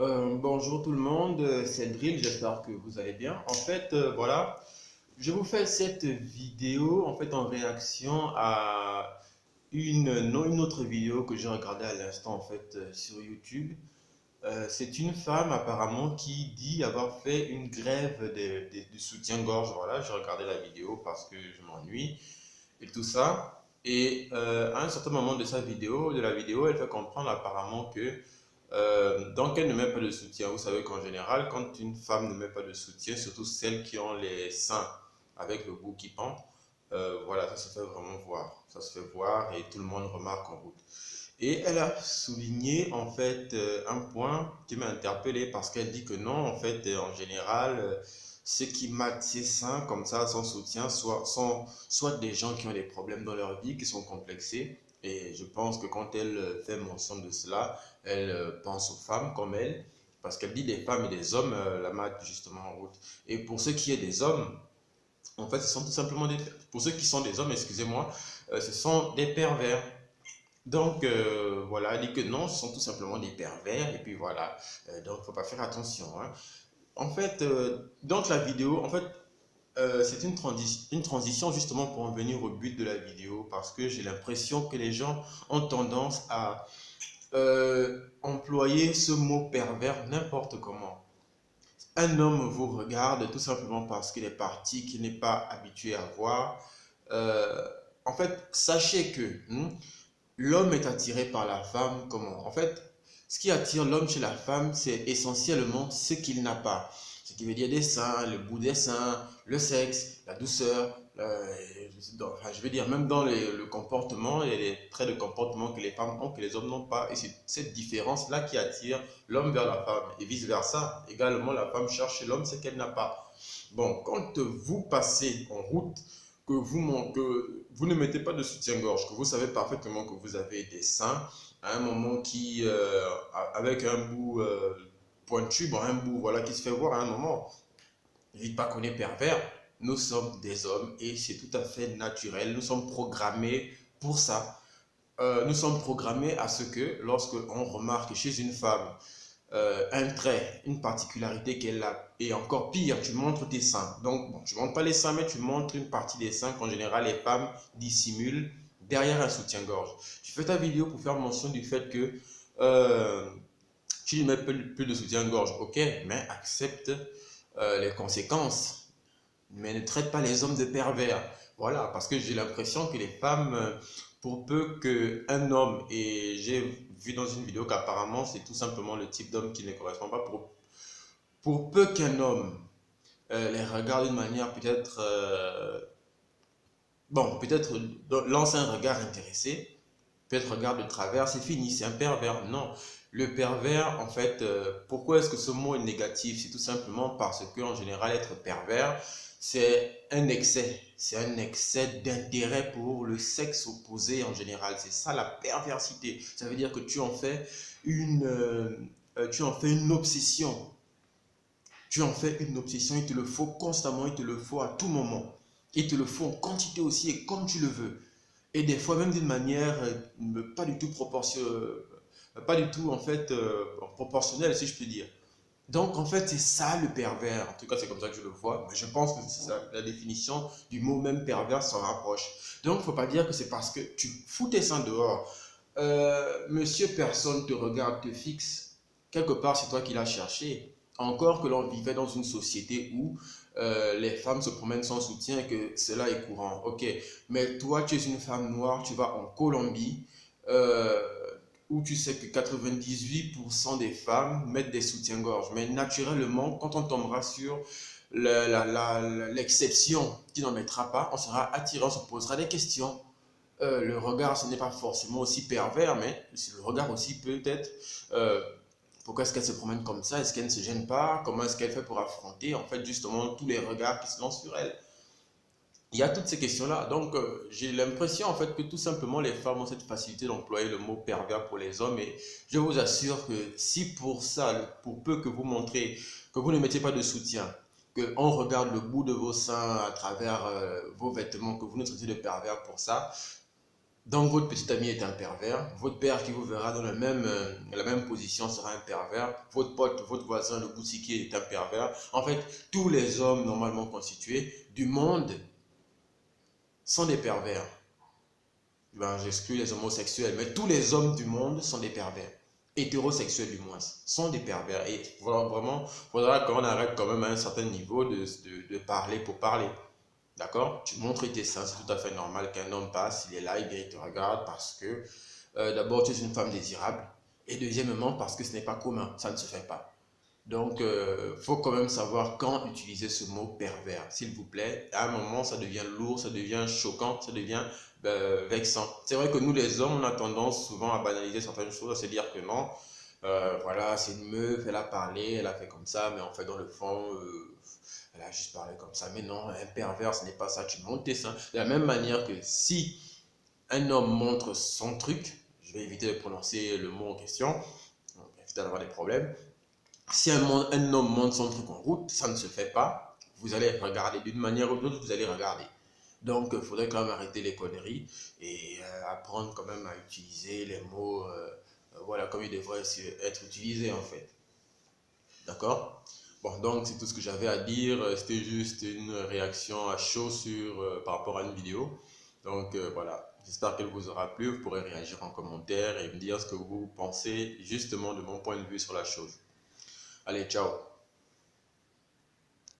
Bonjour tout le monde, c'est Drill, j'espère que vous allez bien. Voilà, je vous fais cette vidéo en réaction à une autre vidéo que j'ai regardée à l'instant sur YouTube. C'est une femme apparemment qui dit avoir fait une grève de soutien-gorge. Voilà, j'ai regardé la vidéo parce que je m'ennuie et tout ça. À un certain moment de la vidéo, elle fait comprendre apparemment que donc elle ne met pas de soutien. Vous savez qu'en général, quand une femme ne met pas de soutien, surtout celles qui ont les seins avec le bout qui pend, voilà, ça se fait vraiment voir. Ça se fait voir et tout le monde remarque en route. Et elle a souligné un point qui m'a interpellé parce qu'elle dit que non, en général, ceux qui matent ses seins comme ça sans soutien sont soit des gens qui ont des problèmes dans leur vie, qui sont complexés. Et je pense que quand elle fait mention de cela, elle pense aux femmes comme elle, parce qu'elle dit des femmes et des hommes la matent justement en route. Et pour ceux qui est des hommes, en fait, ce sont tout simplement pour ceux qui sont des hommes, excusez-moi, ce sont des pervers. Voilà, elle dit que non, ce sont tout simplement des pervers, et puis voilà, donc il ne faut pas faire attention, hein. Donc la vidéo, c'est une transition justement pour en venir au but de la vidéo, parce que j'ai l'impression que les gens ont tendance à employer ce mot pervers n'importe comment. Un homme vous regarde tout simplement parce qu'il est parti, qu'il n'est pas habitué à voir. Euh, Sachez que l'homme est attiré par la femme comment? Ce qui attire l'homme chez la femme, c'est essentiellement ce qu'il n'a pas. Ce qui veut dire des seins, le bout des seins, le sexe, la douceur. Je veux dire, même dans le comportement, il y a des traits de comportement que les femmes ont que les hommes n'ont pas. Et c'est cette différence-là qui attire l'homme vers la femme. Et vice-versa. Également, la femme cherche chez l'homme ce qu'elle n'a pas. Bon, quand vous passez en route, que vous ne mettez pas de soutien-gorge, que vous savez parfaitement que vous avez des seins, à un moment avec un bout pointu, bon, un bout voilà, qui se fait voir à un moment, ne dites pas qu'on est pervers. Nous sommes des hommes et c'est tout à fait naturel. Nous sommes programmés pour ça. Nous sommes programmés à ce que lorsque on remarque chez une femme un trait, une particularité qu'elle a. Et encore pire, tu montres tes seins. Donc, bon, tu ne montres pas les seins, mais tu montres une partie des seins qu'en général les femmes dissimulent derrière un soutien-gorge. Tu fais ta vidéo pour faire mention du fait que euh, tu ne mets plus de soutien-gorge. Ok, mais accepte les conséquences. Mais ne traite pas les hommes de pervers. Voilà, parce que j'ai l'impression que les femmes, pour peu qu'un homme, et j'ai vu dans une vidéo qu'apparemment c'est tout simplement le type d'homme qui ne correspond pas, pour peu qu'un homme les regarde d'une manière peut-être lance un regard intéressé, peut-être regarde de travers, c'est fini, c'est un pervers. Non, le pervers, pourquoi est-ce que ce mot est négatif? C'est tout simplement parce qu'en général, être pervers, c'est un excès d'intérêt pour le sexe opposé en général. C'est ça la perversité. Ça veut dire que tu en fais une obsession. Tu en fais une obsession, il te le faut constamment, il te le faut à tout moment. Il te le faut en quantité aussi et comme tu le veux. Et des fois même d'une manière pas du tout proportionnelle si je puis dire. Donc en fait c'est ça le pervers. En tout cas c'est comme ça que je le vois. Mais je pense que c'est ça, la définition du mot même pervers s'en rapproche. Donc il ne faut pas dire que c'est parce que tu fous tes seins dehors. Monsieur personne te regarde, te fixe. Quelque part c'est toi qui l'as cherché. Encore que l'on vivait dans une société où les femmes se promènent sans soutien et que cela est courant. Ok, mais toi, tu es une femme noire, tu vas en Colombie, euh, où tu sais que 98% des femmes mettent des soutiens-gorge. Mais naturellement, quand on tombera sur l'exception qui n'en mettra pas, on sera attiré, on se posera des questions. Le regard, ce n'est pas forcément aussi pervers, mais le regard aussi peut être euh, pourquoi est-ce qu'elle se promène comme ça? Est-ce qu'elle ne se gêne pas? Comment est-ce qu'elle fait pour affronter justement tous les regards qui se lancent sur elle? Il y a toutes ces questions-là. Donc, j'ai l'impression que tout simplement les femmes ont cette facilité d'employer le mot pervers pour les hommes. Et je vous assure que si pour ça, pour peu que vous montrez que vous ne mettez pas de soutien, qu'on regarde le bout de vos seins à travers vos vêtements, que vous nous traitez de pervers pour ça, Donc, votre petit ami est un pervers. Votre père qui vous verra dans la même position sera un pervers. Votre pote, votre voisin, le boutiquier est un pervers. En fait, tous les hommes normalement constitués du monde sont des pervers. Ben, j'exclus les homosexuels, mais tous les hommes du monde sont des pervers. Hétérosexuels du moins, sont des pervers. Et voilà, vraiment, il faudra qu'on arrête quand même à un certain niveau de parler pour parler. D'accord? Tu montres tes seins, c'est tout à fait normal qu'un homme passe, il est là, il vient, il te regarde parce que d'abord tu es une femme désirable et deuxièmement parce que ce n'est pas commun, ça ne se fait pas. Donc, il faut quand même savoir quand utiliser ce mot pervers. S'il vous plaît, à un moment, ça devient lourd, ça devient choquant, ça devient vexant. C'est vrai que nous, les hommes, on a tendance souvent à banaliser certaines choses, à se dire que non, voilà, c'est une meuf, elle a parlé, elle a fait comme ça, mais en fait, dans le fond, elle a juste parlé comme ça. Mais non, un pervers, ce n'est pas ça. Tu montes tes seins. De la même manière que si un homme montre son truc, je vais éviter de prononcer le mot en question, pour éviter d'avoir des problèmes. Si un homme monte son truc en route, ça ne se fait pas. Vous allez regarder d'une manière ou d'une autre, vous allez regarder. Donc, il faudrait quand même arrêter les conneries et apprendre quand même à utiliser les mots voilà, comme ils devraient être utilisés en fait. D'accord? Bon, donc c'est tout ce que j'avais à dire. C'était juste une réaction à chaud par rapport à une vidéo. Donc voilà, j'espère qu'elle vous aura plu. Vous pourrez réagir en commentaire et me dire ce que vous pensez justement de mon point de vue sur la chose. Allez, ciao!